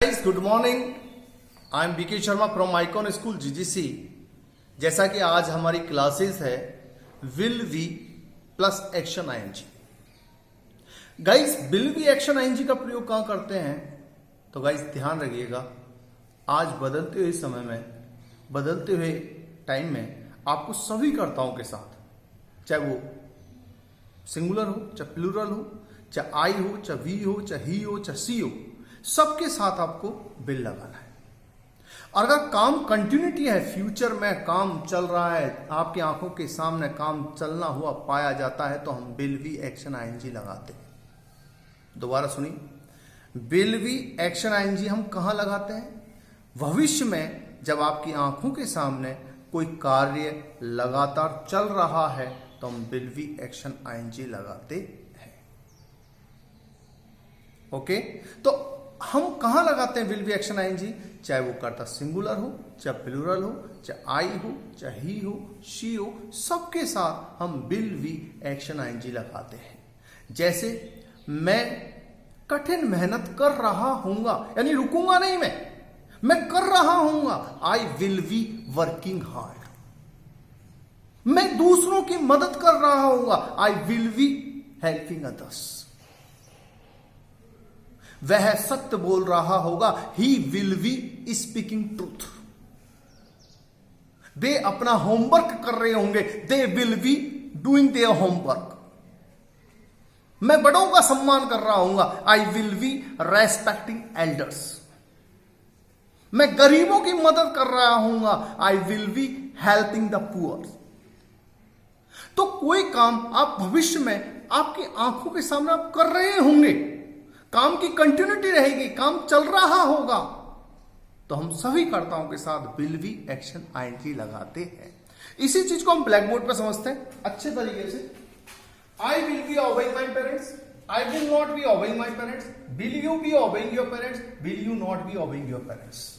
Guys good morning, I am B K Sharma from Icon school GGC. जैसा कि आज हमारी क्लासेस है will be plus action I N G. Guys will be action I N G का प्रयोग कहां करते हैं? तो गाइस ध्यान रखिएगा, आज बदलते हुए समय में, बदलते हुए टाइम में आपको सभी कर्ताओं के साथ, चाहे वो सिंगुलर हो, चाहे प्लूरल हो, चाहे आई हो, चाहे वी हो, चाहे ही हो, चाहे सी हो, सबके साथ आपको विल लगाना है। और अगर काम कंटिन्यूटी है, फ्यूचर में काम चल रहा है, आपकी आंखों के सामने काम चलना हुआ पाया जाता है, तो हम विल वी एक्शन आईएनजी लगाते हैं। दोबारा सुनिए, विल वी एक्शन आईएनजी हम कहां लगाते हैं? भविष्य में जब आपकी आंखों के सामने कोई कार्य लगातार चल रहा है तो हम विल वी एक्शन आईएनजी लगाते हैं। ओके, तो हम कहां लगाते हैं विल वी एक्शन आईएनजी? चाहे वो कर्ता सिंगुलर हो, चाहे प्लूरल हो, चाहे आई हो, चाहे ही हो, शी हो, सबके साथ हम विल वी एक्शन आईएनजी लगाते हैं। जैसे मैं कठिन मेहनत कर रहा हूंगा, यानी रुकूंगा नहीं, मैं कर रहा हूंगा, I will be working hard. मैं दूसरों की मदद कर रहा हूंगा, I will be helping others. वह सत्य बोल रहा होगा, he will be speaking truth. वे अपना होमवर्क कर रहे होंगे, they will be doing their homework. मैं बड़ों का सम्मान कर रहा हूंगा, I will be respecting elders. मैं गरीबों की मदद कर रहा हूंगा, I will be helping the poor. तो कोई काम आप भविष्य में आपकी आंखों के सामने आप कर रहे होंगे, काम की कंटिन्यूटी रहेगी, काम चल रहा होगा, तो हम सभी कर्ताओं के साथ विल बी एक्शन आईएनजी लगाते हैं। इसी चीज को हम ब्लैक बोर्ड पर समझते हैं अच्छे तरीके से। I will be obeying my parents, I will not be obeying my parents, will you be obeying your parents, will you not be obeying your parents.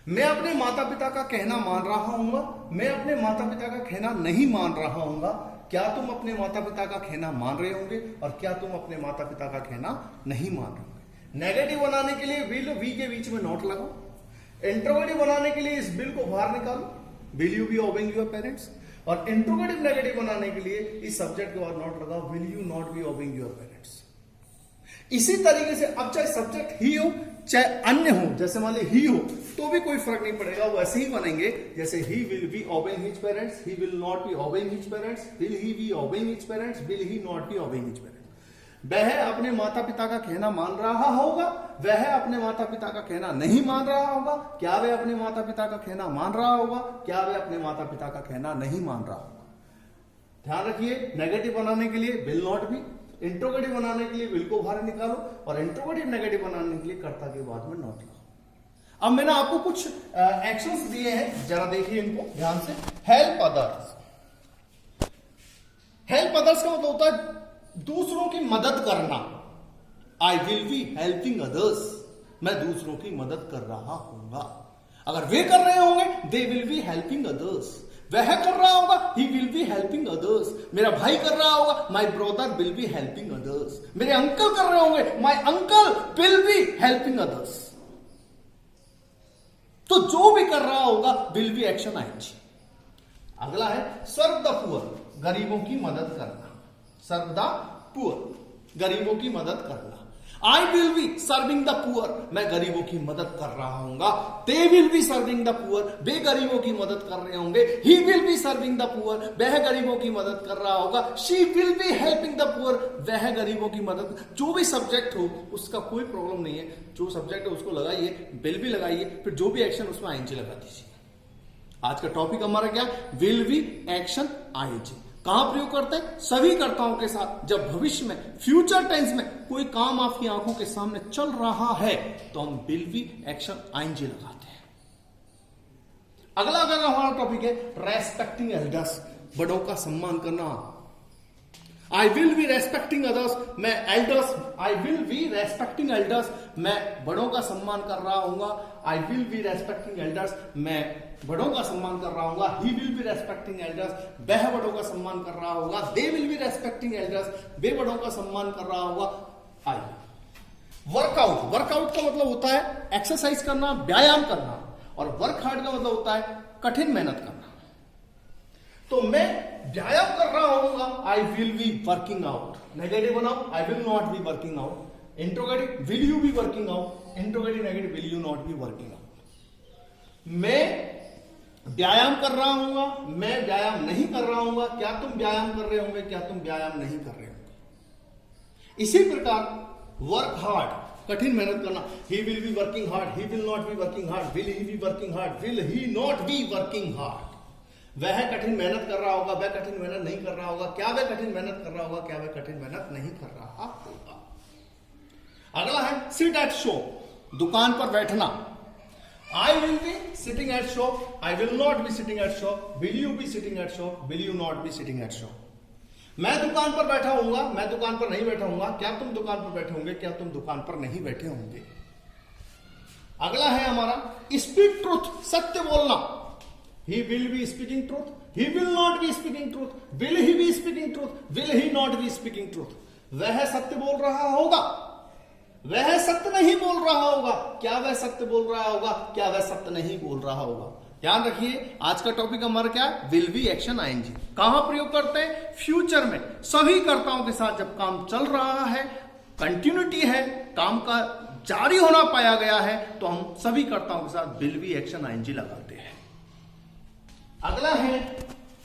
मैं अपने माता पिता का कहना मान रहा हूंगा, मैं अपने माता पिता का कहना नहीं मान रहा हूंगा। क्या तुम अपने माता पिता का कहना मान रहे होंगे और क्या तुम अपने माता पिता का कहना नहीं मान रहे होंगे? नेगेटिव बनाने के लिए विल वी के बीच में नॉट लगाओ, इंट्रोगेटिव बनाने के लिए इस विल को बाहर निकालो, will you be obeying your parents, और इंट्रोगेटिव नेगेटिव बनाने के लिए इस सब्जेक्ट के बाद नॉट लगाओ, will you not be obeying your parents. इसी तरीके से अब चाहे सब्जेक्ट ही हो चाहे अन्य हो, जैसे मान ली ही हो तो भी कोई फर्क नहीं पड़ेगा, वो ऐसे ही बनेंगे जैसे he will be obeying his parents, he will not be obeying his parents, will he be obeying his parents, will he not be obeying his parents. वह अपने माता पिता का कहना मान रहा होगा, वह अपने माता पिता का कहना नहीं मान रहा होगा। क्या वह अपने माता पिता का कहना मान रहा होगा? क्या वह अपने माता पिता का कहना नहीं मान रहा होगा? ध्यान रखिए, नेगेटिव बनाने के लिए विल नॉट बी, इंट्रोगेटिव बनाने के लिए विल को बाहर निकालो, और इंट्रोगेटिव नेगेटिव बनाने के लिए कर्ता के बाद में नॉट लगाओ। अब मैंने आपको कुछ एक्शंस दिए हैं, जरा देखिए इनको ध्यान से। हेल्प अदर्स, हेल्प अदर्स का मतलब होता है दूसरों की मदद करना। I will be helping others, मैं दूसरों की मदद कर रहा हूंगा। अगर वे कर रहे होंगे, they will be helping others. वह कर रहा होगा, he will be helping others. मेरा भाई कर रहा होगा, my brother will be helping others. मेरे अंकल कर रहे होंगे, my uncle will be helping others. तो जो भी कर रहा होगा विल बी एक्शन आईएनजी। अगला है सर्व द पुअर, गरीबों की मदद करना। सर्व द पुअर, गरीबों की मदद करना। I will be serving the poor, मैं गरीबों की मदद कर रहा हूंगा। They will be serving the poor, वे गरीबों की मदद कर रहे होंगे। He will be serving the poor, वह गरीबों की मदद कर रहा होगा। She will be helping the poor, वह गरीबों की मदद। जो भी सब्जेक्ट हो उसका कोई प्रॉब्लम नहीं है, जो सब्जेक्ट है उसको लगाइए, विल भी लगाइए, फिर जो भी एक्शन उसमें आईएनजी लगा दीजिए। आज का टॉपिक हमारा क्या? Will be action I N G. कहां प्रयोग करते हैं? सभी कर्ताओं के साथ। जब भविष्य में, फ्यूचर टेंस में कोई काम आपकी आंखों के सामने चल रहा है तो हम विल बी एक्शन आईएनजी लगाते हैं। अगला हमारा टॉपिक है रेस्पेक्टिंग एल्डर्स, बड़ों का सम्मान करना। I will be respecting others, मैं elders, I will be respecting elders, मैं बड़ों का सम्मान कर रहा हूंगा। I will be respecting elders, मैं बड़ों का सम्मान कर रहा हूंगा। He will be respecting elders, वह बड़ों का सम्मान कर रहा होगा। They will be respecting elders, वे बड़ों का सम्मान कर रहा होगा। आई वर्कआउट, वर्कआउट का मतलब होता है एक्सरसाइज करना, व्यायाम करना, और वर्क हार्ड का मतलब होता है कठिन मेहनत करना। तो मैं व्यायाम कर रहा होऊंगा, I will be working out. Negative बनाओ, I will not be working out. Interrogative, will you be working out. Interrogative negative, will you not be working out. मैं व्यायाम कर रहा हूंगा, मैं व्यायाम नहीं कर रहा हूंगा, क्या तुम व्यायाम कर रहे होंगे, क्या तुम व्यायाम नहीं कर रहे होंगे। इसी प्रकार वर्क हार्ड, कठिन मेहनत करना, ही will be working hard, he will not be working hard, will he B working hard, will he not be working hard. वह कठिन मेहनत कर रहा होगा, वह कठिन मेहनत नहीं कर रहा होगा, क्या वह कठिन मेहनत कर रहा होगा, क्या वह कठिन मेहनत नहीं कर रहा होगा। अगला है सिट एट शॉप, दुकान पर बैठना। I will be sitting at shop, I will not be sitting at shop, will you be sitting at shop, will you not be sitting at shop। मैं दुकान पर बैठा हूंगा, मैं दुकान पर नहीं बैठा हूंगा, क्या तुम दुकान पर बैठे होंगे, क्या तुम दुकान पर नहीं बैठे होंगे। अगला है हमारा स्पीक ट्रूथ, सत्य बोलना। He will be speaking truth, he will not be speaking truth, will he be speaking truth, will he not be speaking truth। वह सत्य बोल रहा होगा, वह सत्य नहीं बोल रहा होगा, क्या वह सत्य बोल रहा होगा, क्या वह सत्य नहीं बोल रहा होगा। ध्यान रखिए, आज का टॉपिक हमारा क्या है, विल बी एक्शन आईएनजी। कहां प्रयोग करते हैं, फ्यूचर में। सभी कर्ताओं के साथ जब काम चल रहा है, कंटिन्यूटी है, काम का जारी होना पाया गया है, तो हम सभी कर्ताओं के साथ विल बी एक्शन आईएनजी लगाते हैं। अगला है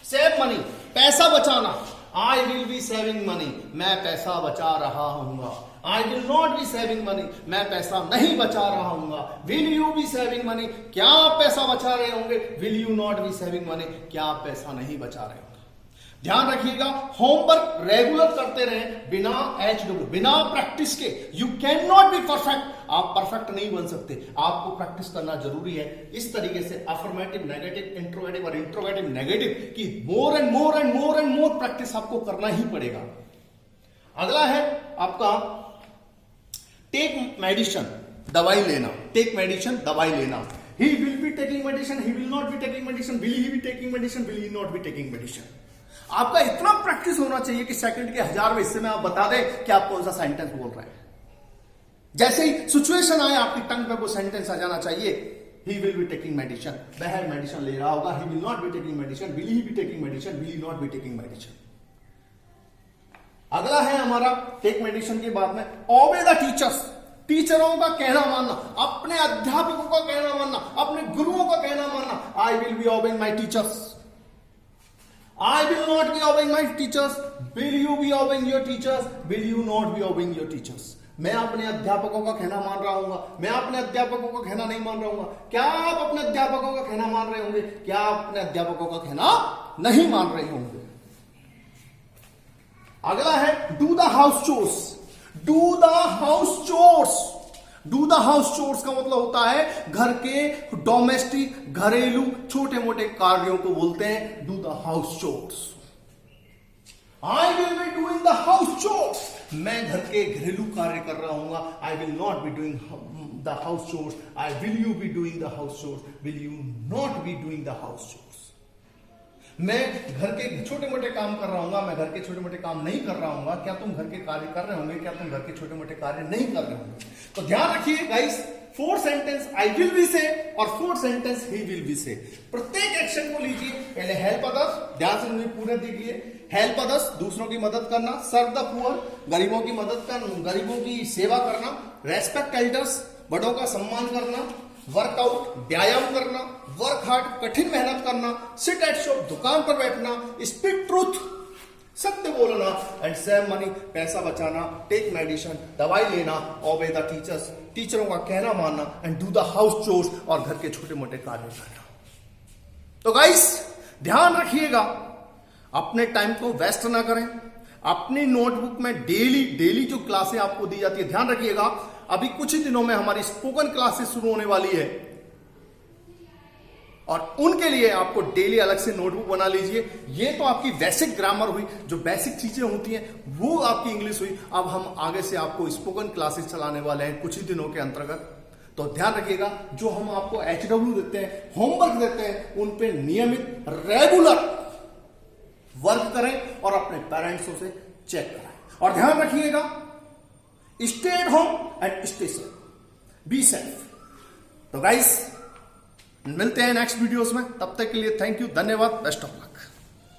सेव मनी, पैसा बचाना। I will be saving money, मैं पैसा बचा रहा हूंगा। I will not be saving money, मैं पैसा नहीं बचा रहा हूंगा। Will you be saving money, क्या आप पैसा बचा रहे होंगे। Will you not be saving money, क्या आप पैसा नहीं बचा रहे होंगे। ध्यान रखिएगा, होमवर्क रेगुलर करते रहें, बिना HW, बिना प्रैक्टिस के you can not be perfect. आप परफेक्ट नहीं बन सकते, आपको प्रैक्टिस करना जरूरी है। इस तरीके से अफर्मेटिव, नेगेटिव, इंट्रोगेटिव और इंट्रोगेटिव नेगेटिव की more and more and more and more practice आपको करना ही पड़ेगा। अगला है आपका टेक मेडिसिन, दवाई लेना। टेक मेडिसिन, दवाई लेना। ही will be taking medicine, he will not be taking medicine, will he be taking medicine, will he not be taking medicine. आपका इतना प्रैक्टिस होना चाहिए कि सेकंड के 1000वें हिस्से में आप बता दें कि आप कौन सा सेंटेंस बोल रहे हैं। जैसे ही सिचुएशन आए आपकी टंग पे वो सेंटेंस आ जाना चाहिए। ही विल बी टेकिंग मेडिसिन, वह मेडिसिन ले रहा होगा। He will not be taking medicine, will he be taking medicine, will he not be taking medicine. अगला है हमारा टेक मेडिसिन के बाद में ओबे द टीचर्स, टीचरों का कहना मानना, अपने अध्यापकों का कहना मानना, अपने गुरुओं का कहना मानना। I will be obeying my teachers, I will not be obeying my teachers, will you be obeying your teachers, will you not be obeying your teachers. मैं अपने अध्यापकों का कहना मान रहा हूंगा, मैं अपने अध्यापकों का कहना नहीं मान रहा हूंगा। क्या आप अपने अध्यापकों का कहना मान रहे होंगे, क्या आप अपने अध्यापकों का कहना नहीं मान रहे होंगे। अगला है do the house chores, do the house chores. Do the house chores का मतलब होता है घर के डोमेस्टिक, घरेलू छोटे मोटे कार्यों को बोलते हैं do the house chores. I will be doing the house chores, मैं घर के घरेलू कार्य कर रहा हूंगा। I will not be doing the house chores, I will you be doing the house chores, will you not be doing the house chores. मैं घर के छोटे मोटे काम कर रहा हूंगा, मैं घर के छोटे मोटे काम नहीं कर रहा हूंगा। क्या तुम घर के कार्य कर रहे होंगे, क्या तुम घर के छोटे मोटे कार्य नहीं कर रहे होंगे। तो ध्यान रखिए guys, 4 sentence I will B से और 4 सेंटेंस ही विल बी से। प्रत्येक एक्शन को लीजिए, पहले हेल्प अदर्स, ध्यान से मुझे पूरे देखिए। हेल्प अदर्स, दूसरों की मदद करना। सर्व द पुअर, गरीबों की मदद करना, गरीबों की सेवा करना। रेस्पेक्ट एल्डर्स, बड़ों का सम्मान करना। वर्कआउट, व्यायाम करना। वर्क हार्ड, कठिन मेहनत करना। सिट एट शॉप, दुकान पर बैठना। स्पीक ट्रूथ, सत्य बोलना। एंड सेव मनी, पैसा बचाना। टेक मेडिसिन, दवाई लेना। ओबे द टीचर्स, टीचरों का कहना मानना। And do the house chores, और घर के छोटे मोटे कार्य करना। तो गाइस ध्यान रखिएगा, अपने टाइम को वेस्ट ना करें। अपनी नोटबुक में डेली जो क्लासें आपको दी जाती है, ध्यान रखिएगा। अभी कुछ ही दिनों में हमारी स्पोकन क्लासेस शुरू होने वाली है, और उनके लिए आपको डेली अलग से नोटबुक बना लीजिए। ये तो आपकी बेसिक ग्रामर हुई, जो बेसिक चीजें होती हैं वो आपकी इंग्लिश हुई। अब हम आगे से आपको स्पोकन क्लासेस चलाने वाले हैं कुछ ही दिनों के अंतर्गत। तो ध्यान रखिएगा, जो हम आपको HW देते हैं, होमवर्क देते हैं, उन पे नियमित रेगुलर वर्क करें और अपने पेरेंट्सों से चेक कराएं। और ध्यान रखिएगा, stay at home and stay safe, be safe. तो गाइस मिलते हैं नेक्स्ट वीडियोस में, तब तक के लिए थैंक यू, धन्यवाद, बेस्ट ऑफ लक।